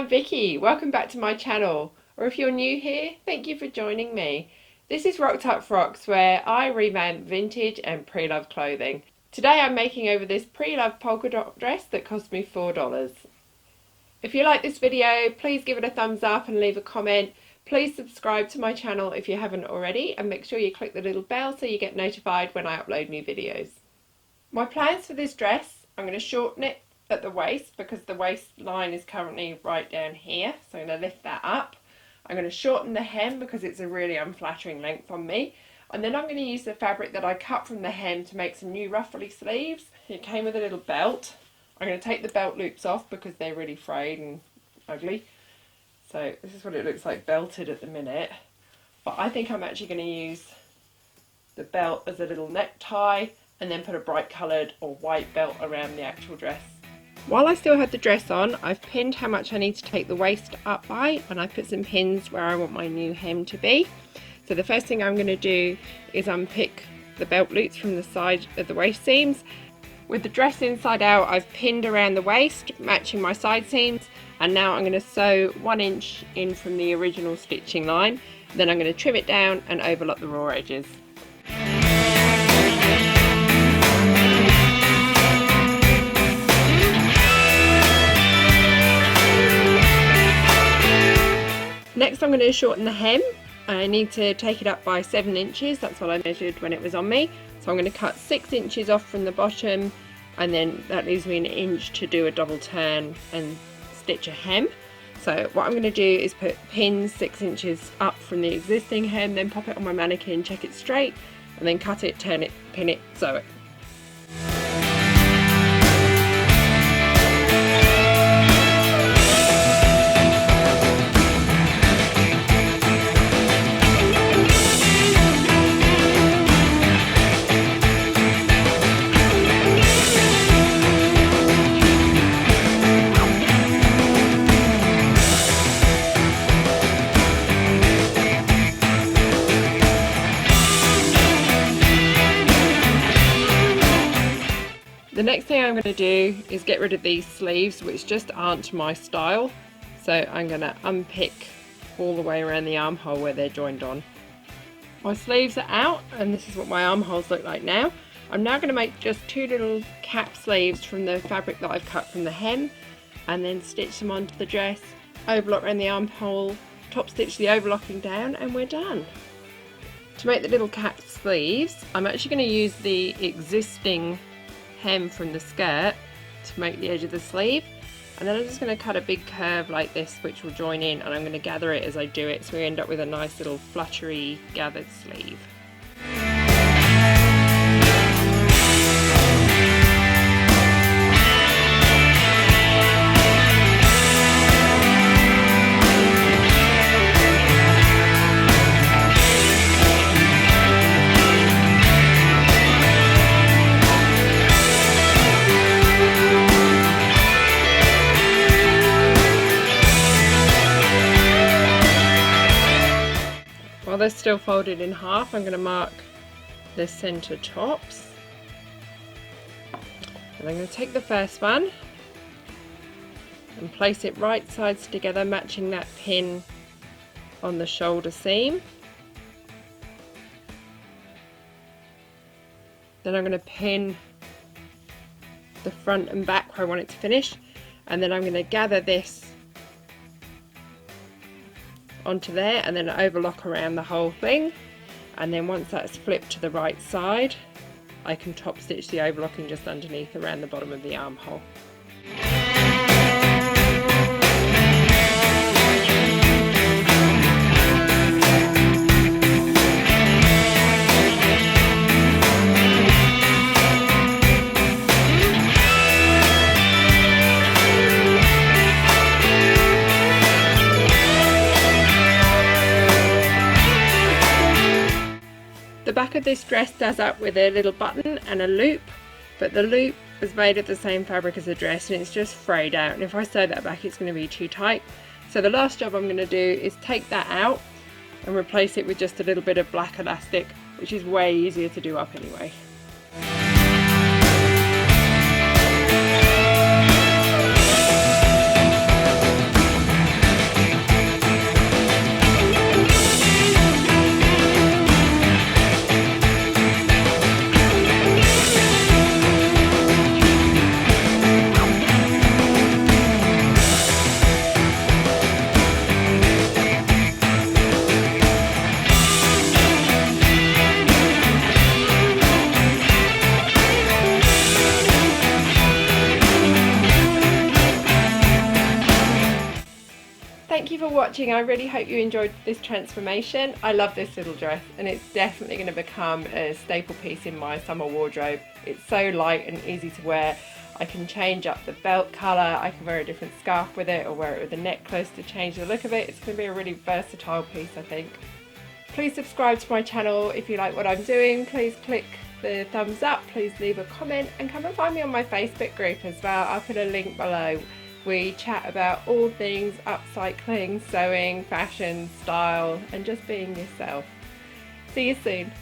I'm Vicky, welcome back to my channel, or if you're new here, thank you for joining me. This is Rocked Up Frocks, where I revamp vintage and pre-loved clothing. Today I'm making over this pre-loved polka dot dress that cost me $4. If you like this video, please give it a thumbs up and leave a comment. Please subscribe to my channel if you haven't already, and make sure you click the little bell so you get notified when I upload new videos. My plans for this dress, I'm going to shorten it at the waist because the waistline is currently right down here, so I'm going to lift that up. I'm going to shorten the hem because it's a really unflattering length on me, and then I'm going to use the fabric that I cut from the hem to make some new ruffly sleeves. It came with a little belt. I'm going to take the belt loops off because they're really frayed and ugly, so this is what it looks like belted at the minute, but I think I'm actually going to use the belt as a little necktie and then put a bright coloured or white belt around the actual dress. While I still had the dress on, I've pinned how much I need to take the waist up by, and I put some pins where I want my new hem to be. So the first thing I'm going to do is unpick the belt loops from the side of the waist seams. With the dress inside out, I've pinned around the waist, matching my side seams, and now I'm going to sew 1 inch in from the original stitching line. Then I'm going to trim it down and overlock the raw edges. Next I'm going to shorten the hem. I need to take it up by 7 inches, that's what I measured when it was on me. So I'm going to cut 6 inches off from the bottom, and then that leaves me 1 inch to do a double turn and stitch a hem. So what I'm going to do is put pins 6 inches up from the existing hem, then pop it on my mannequin, check it straight, and then cut it, turn it, pin it, sew it. The next thing I'm going to do is get rid of these sleeves, which just aren't my style. So I'm going to unpick all the way around the armhole where they're joined on. My sleeves are out, and this is what my armholes look like now. I'm now going to make just 2 little cap sleeves from the fabric that I've cut from the hem, and then stitch them onto the dress, overlock around the armhole, top stitch the overlocking down, and we're done. To make the little cap sleeves, I'm actually going to use the existing hem from the skirt to make the edge of the sleeve, and then I'm just going to cut a big curve like this which will join in, and I'm going to gather it as I do it, so we end up with a nice little fluttery gathered sleeve. While they're still folded in half, I'm going to mark the centre tops, and I'm going to take the first one and place it right sides together, matching that pin on the shoulder seam. Then I'm going to pin the front and back where I want it to finish, and then I'm going to gather this onto there and then overlock around the whole thing, and then once that's flipped to the right side, I can top stitch the overlocking just underneath around the bottom of the armhole. The back of this dress does up with a little button and a loop, but the loop was made of the same fabric as the dress and it's just frayed out, and if I sew that back it's going to be too tight. So the last job I'm going to do is take that out and replace it with just a little bit of black elastic, which is way easier to do up anyway. watching. I really hope you enjoyed this transformation. I love this little dress and it's definitely going to become a staple piece in my summer wardrobe. It's so light and easy to wear. I can change up the belt colour, I can wear a different scarf with it or wear it with a necklace to change the look of it. It's going to be a really versatile piece, I think. Please subscribe to my channel if you like what I'm doing. Please click the thumbs up, please leave a comment and come and find me on my Facebook group as well. I'll put a link below. We chat about all things upcycling, sewing, fashion, style and just being yourself. See you soon.